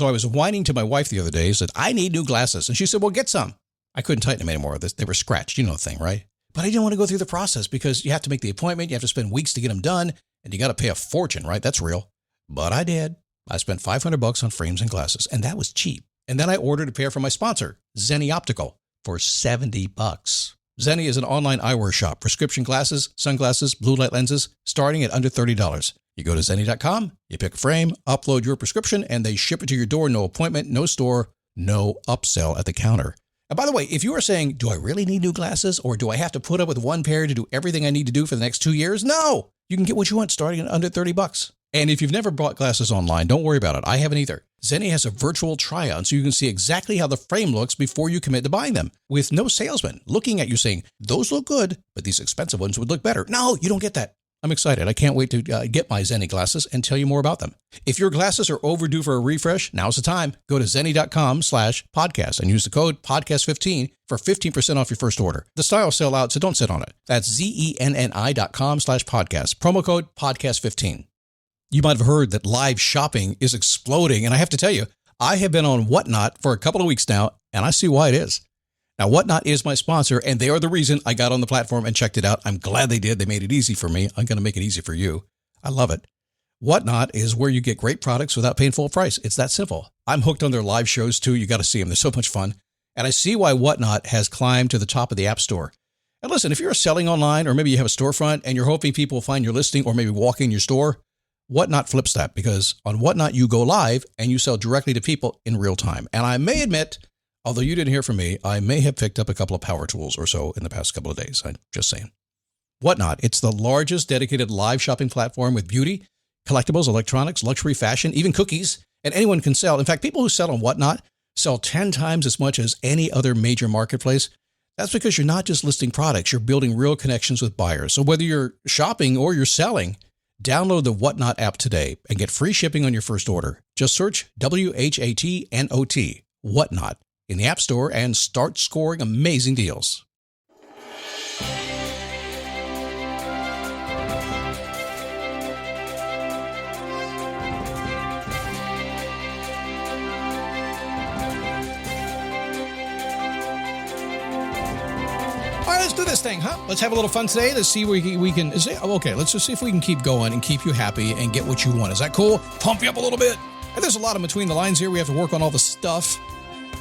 So I was whining to my wife the other day, said, I need new glasses. And she said, well, get some. I couldn't tighten them anymore. They were scratched. You know the thing, right? But I didn't want to go through the process because you have to make the appointment. You have to spend weeks to get them done. And you got to pay a fortune, right? That's real. But I did. I spent $500 on frames and glasses, and that was cheap. And then I ordered a pair from my sponsor, Zenni Optical, for $70. Zenni is an online eyewear shop. Prescription glasses, sunglasses, blue light lenses, starting at under $30. You go to Zenni.com, you pick a frame, upload your prescription, and they ship it to your door. No appointment, no store, no upsell at the counter. And by the way, if you are saying, do I really need new glasses, or do I have to put up with one pair to do everything I need to do for the next 2 years? No! You can get what you want starting at under $30. And if you've never bought glasses online, don't worry about it. I haven't either. Zenni has a virtual try-on, so you can see exactly how the frame looks before you commit to buying them, with no salesman looking at you saying, those look good, but these expensive ones would look better. No, you don't get that. I'm excited. I can't wait to get my Zenni glasses and tell you more about them. If your glasses are overdue for a refresh, now's the time. Go to Zenni.com/podcast and use the code podcast15 for 15% off your first order. The styles sell out, so don't sit on it. That's Zenni.com/podcast. Promo code podcast15. You might have heard that live shopping is exploding. And I have to tell you, I have been on Whatnot for a couple of weeks now, and I see why it is. Now, Whatnot is my sponsor, and they are the reason I got on the platform and checked it out. I'm glad they did. They made it easy for me. I'm going to make it easy for you. I love it. Whatnot is where you get great products without paying full price. It's that simple. I'm hooked on their live shows, too. You got to see them. They're so much fun. And I see why Whatnot has climbed to the top of the App Store. And listen, if you're selling online, or maybe you have a storefront and you're hoping people will find your listing or maybe walk in your store, Whatnot flips that, because on Whatnot, you go live and you sell directly to people in real time. And I may admit, although you didn't hear from me, I may have picked up a couple of power tools or so in the past couple of days. I'm just saying. Whatnot, it's the largest dedicated live shopping platform with beauty, collectibles, electronics, luxury, fashion, even cookies, and anyone can sell. In fact, people who sell on Whatnot sell 10 times as much as any other major marketplace. That's because you're not just listing products, you're building real connections with buyers. So whether you're shopping or you're selling, download the Whatnot app today and get free shipping on your first order. Just search WHATNOT, Whatnot, in the App Store and start scoring amazing deals. All right, let's do this thing, huh? Let's have a little fun today. Let's see where we can okay, let's just see if we can keep going and keep you happy and get what you want. Is that cool? Pump you up a little bit. And there's a lot in between the lines here. We have to work on all the stuff.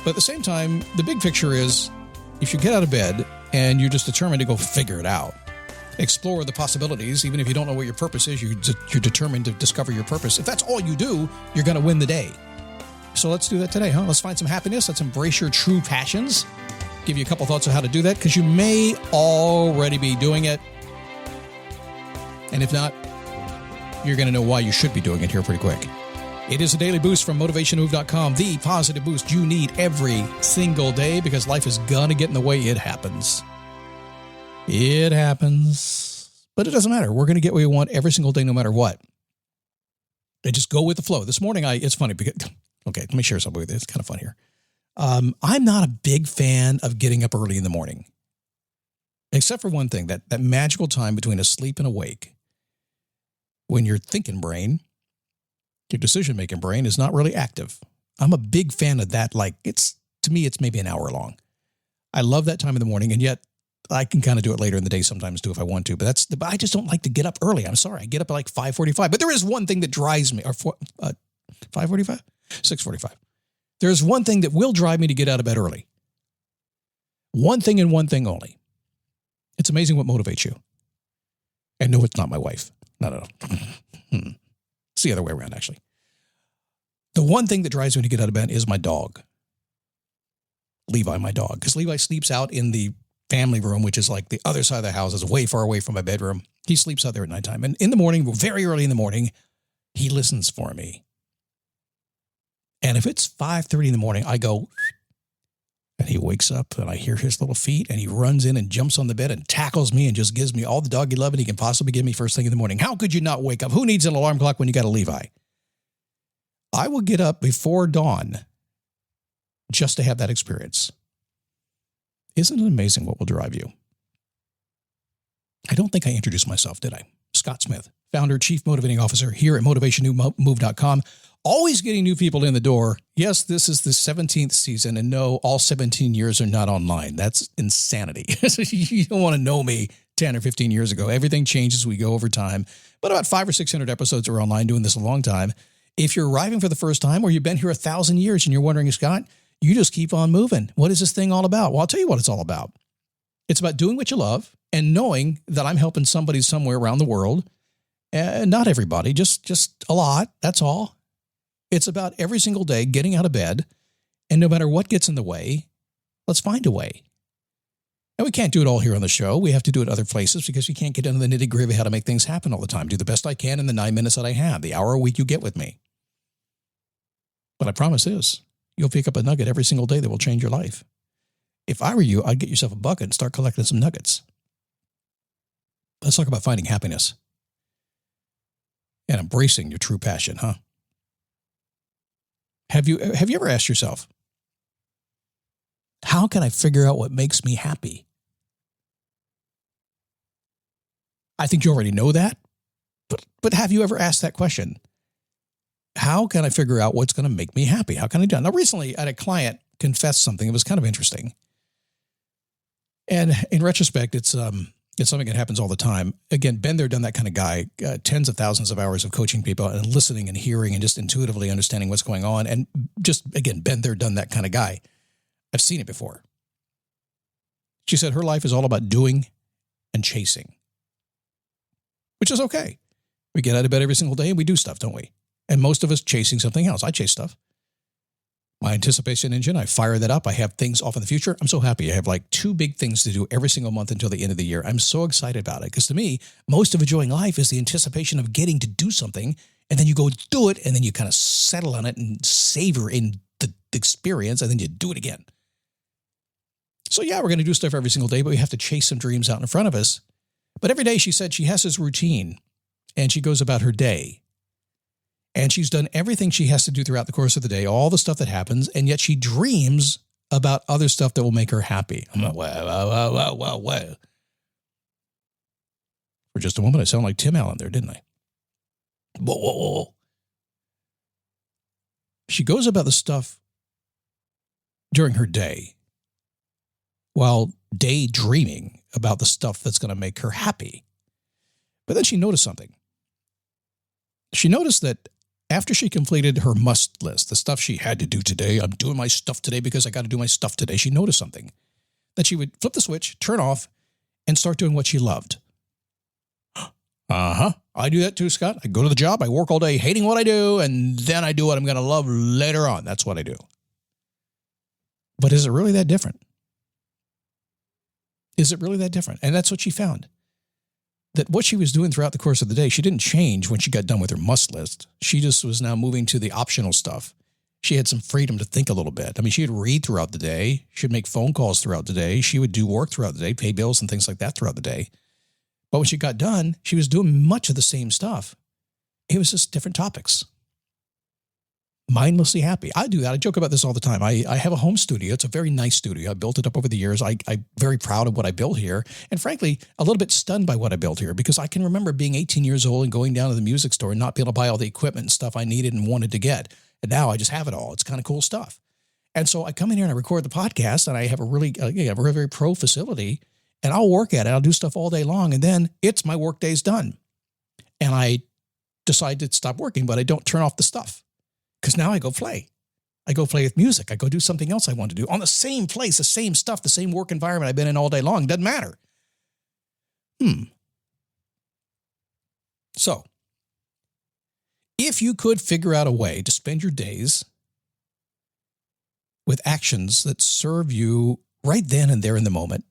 But at the same time, the big picture is if you get out of bed and you're just determined to go figure it out, explore the possibilities, even if you don't know what your purpose is, you're determined to discover your purpose. If that's all you do, you're going to win the day. So let's do that today, huh? Let's find some happiness. Let's embrace your true passions. Give you a couple thoughts on how to do that, because you may already be doing it. And if not, you're going to know why you should be doing it here pretty quick. It is a daily boost from motivationmove.com, the positive boost you need every single day, because life is going to get in the way. It happens. It happens. But it doesn't matter. We're going to get what we want every single day, no matter what. And just go with the flow. This morning, it's funny because, okay, let me share something with you. It's kind of fun here. I'm not a big fan of getting up early in the morning, except for one thing, that magical time between asleep and awake, when your thinking brain, your decision-making brain is not really active. I'm a big fan of that. Like, to me, it's maybe an hour long. I love that time in the morning, and yet I can kind of do it later in the day sometimes too if I want to. But I just don't like to get up early. I'm sorry. I get up at like 5:45. But there is one thing that drives me, or 5:45? 6:45. There's one thing that will drive me to get out of bed early. One thing and one thing only. It's amazing what motivates you. And no, it's not my wife. No. It's the other way around, actually. The one thing that drives me to get out of bed is my dog. Levi, my dog. Because Levi sleeps out in the family room, which is like the other side of the house, is way far away from my bedroom. He sleeps out there at nighttime. And in the morning, very early in the morning, he listens for me. And if it's 5:30 in the morning, I go, and he wakes up and I hear his little feet and he runs in and jumps on the bed and tackles me and just gives me all the doggy loving he can possibly give me first thing in the morning. How could you not wake up? Who needs an alarm clock when you got a Levi? I will get up before dawn just to have that experience. Isn't it amazing what will drive you? I don't think I introduced myself, did I? Scott Smith, founder, chief motivating officer here at motivationmove.com. Always getting new people in the door. Yes, this is the 17th season, and no, all 17 years are not online. That's insanity. You don't want to know me 10 or 15 years ago. Everything changes. We go over time. But about 500 or 600 episodes are online, doing this a long time. If you're arriving for the first time, or you've been here 1,000 years and you're wondering, Scott, you just keep on moving. What is this thing all about? Well, I'll tell you what it's all about. It's about doing what you love and knowing that I'm helping somebody somewhere around the world. Not everybody, just a lot. That's all. It's about every single day getting out of bed, and no matter what gets in the way, let's find a way. And we can't do it all here on the show. We have to do it other places because we can't get into the nitty-gritty of how to make things happen all the time. Do the best I can in the 9 minutes that I have, the hour a week you get with me. But I promise this, you'll pick up a nugget every single day that will change your life. If I were you, I'd get yourself a bucket and start collecting some nuggets. Let's talk about finding happiness and embracing your true passion, huh? Have you ever asked yourself, how can I figure out what makes me happy? I think you already know that, but have you ever asked that question? How can I figure out what's going to make me happy? How can I do it? Now, recently, I had a client confess something that was kind of interesting. And in retrospect, it's something that happens all the time. Again, been there, done that kind of guy, tens of thousands of hours of coaching people and listening and hearing and just intuitively understanding what's going on. And just, again, been there, done that kind of guy. I've seen it before. She said her life is all about doing and chasing, which is okay. We get out of bed every single day and we do stuff, don't we? And most of us chasing something else. I chase stuff. My anticipation engine, I fire that up. I have things off in the future. I'm so happy. I have like 2 big things to do every single month until the end of the year. I'm so excited about it because to me, most of enjoying life is the anticipation of getting to do something, and then you go do it, and then you kind of settle on it and savor in the experience, and then you do it again. So yeah, we're going to do stuff every single day, but we have to chase some dreams out in front of us. But every day, she said she has this routine, and she goes about her day. And she's done everything she has to do throughout the course of the day, all the stuff that happens, and yet she dreams about other stuff that will make her happy. I'm like, wow. For just a moment, I sound like Tim Allen there, didn't I? Whoa. She goes about the stuff during her day while daydreaming about the stuff that's going to make her happy. But then she noticed something. She noticed that after she completed her must list, the stuff she had to do today, I'm doing my stuff today because I got to do my stuff today, she noticed something. That she would flip the switch, turn off, and start doing what she loved. I do that too, Scott. I go to the job, I work all day hating what I do, and then I do what I'm going to love later on. That's what I do. But is it really that different? Is it really that different? And that's what she found. That what she was doing throughout the course of the day, she didn't change when she got done with her must list. She just was now moving to the optional stuff. She had some freedom to think a little bit. I mean, she would read throughout the day. She would make phone calls throughout the day. She would do work throughout the day, pay bills and things like that throughout the day. But when she got done, she was doing much of the same stuff. It was just different topics. Mindlessly happy. I do that. I joke about this all the time. I have a home studio. It's a very nice studio. I built it up over the years. I'm very proud of what I built here. And frankly, a little bit stunned by what I built here because I can remember being 18 years old and going down to the music store and not being able to buy all the equipment and stuff I needed and wanted to get. And now I just have it all. It's kind of cool stuff. And so I come in here and I record the podcast and I have a really, very pro facility and I'll work at it. I'll do stuff all day long. And then it's my work day's done. And I decide to stop working, but I don't turn off the stuff. Because now I go play. I go play with music. I go do something else I want to do on the same place, the same stuff, the same work environment I've been in all day long. Doesn't matter. So, if you could figure out a way to spend your days with actions that serve you right then and there in the moment,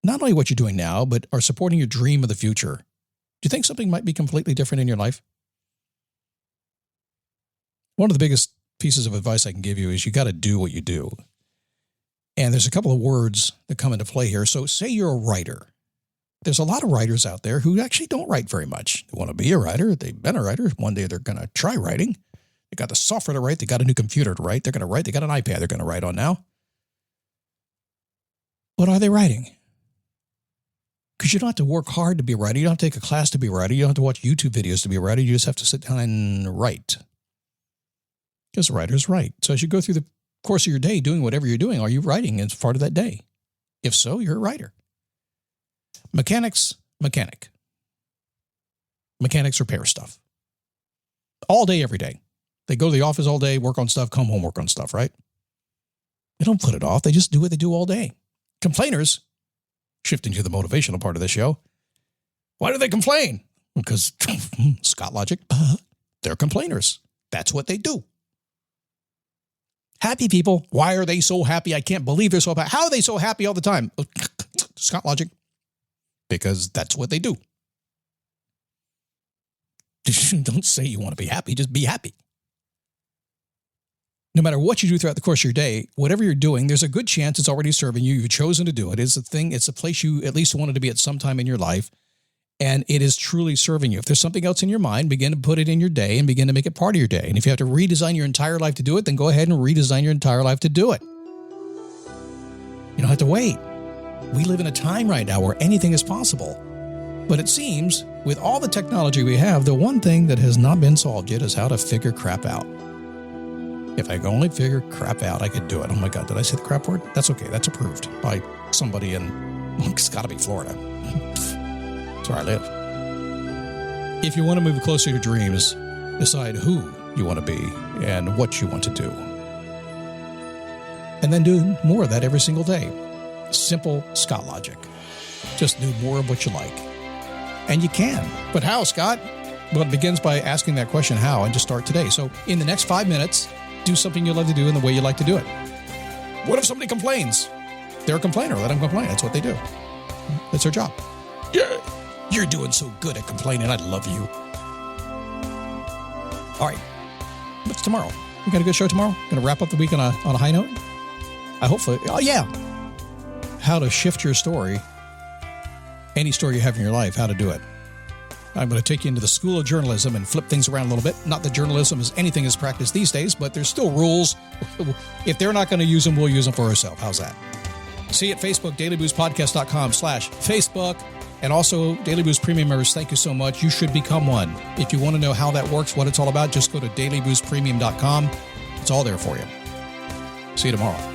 not only what you're doing now, but are supporting your dream of the future, do you think something might be completely different in your life? One of the biggest pieces of advice I can give you is you got to do what you do. And there's a couple of words that come into play here. So say you're a writer. There's a lot of writers out there who actually don't write very much. They want to be a writer. They've been a writer. One day they're going to try writing. They got the software to write. They got a new computer to write. They're going to write. They got an iPad they're going to write on now. What are they writing? Because you don't have to work hard to be a writer. You don't have to take a class to be a writer. You don't have to watch YouTube videos to be a writer. You just have to sit down and write. Because writers write. So as you go through the course of your day doing whatever you're doing, are you writing as part of that day? If so, you're a writer. Mechanics repair stuff. All day, every day. They go to the office all day, work on stuff, come home, work on stuff, right? They don't put it off. They just do what they do all day. Complainers, shifting to the motivational part of the show, why do they complain? Because Scott logic, they're complainers. That's what they do. Happy people, why are they so happy? I can't believe they're so happy. How are they so happy all the time? Scott logic, because that's what they do. Don't say you want to be happy, just be happy. No matter what you do throughout the course of your day, whatever you're doing, there's a good chance it's already serving you. You've chosen to do it. It's a thing. It's a place you at least wanted to be at some time in your life. And it is truly serving you. If there's something else in your mind, begin to put it in your day and begin to make it part of your day. And if you have to redesign your entire life to do it, then go ahead and redesign your entire life to do it. You don't have to wait. We live in a time right now where anything is possible. But it seems, with all the technology we have, the one thing that has not been solved yet is how to figure crap out. If I could only figure crap out, I could do it. Oh my God, did I say the crap word? That's okay. That's approved by somebody in, it's got to be Florida. That's where I live. If you want to move closer to your dreams, decide who you want to be and what you want to do. And then do more of that every single day. Simple Scott logic. Just do more of what you like. And you can. But how, Scott? Well, it begins by asking that question, how, and just start today. So in the next 5 minutes, do something you love to do in the way you like to do it. What if somebody complains? They're a complainer. Let them complain. That's what they do. That's their job. Yeah. You're doing so good at complaining. I love you. All right. What's tomorrow? We got a good show tomorrow? Going to wrap up the week on a high note? I hopefully. Oh, yeah. How to shift your story. Any story you have in your life, how to do it. I'm going to take you into the school of journalism and flip things around a little bit. Not that journalism is anything is practiced these days, but there's still rules. If they're not going to use them, we'll use them for ourselves. How's that? See you at Facebook, dailyboostpodcast.com/Facebook. And also, Daily Boost Premium members, thank you so much. You should become one. If you want to know how that works, what it's all about, just go to dailyboostpremium.com. It's all there for you. See you tomorrow.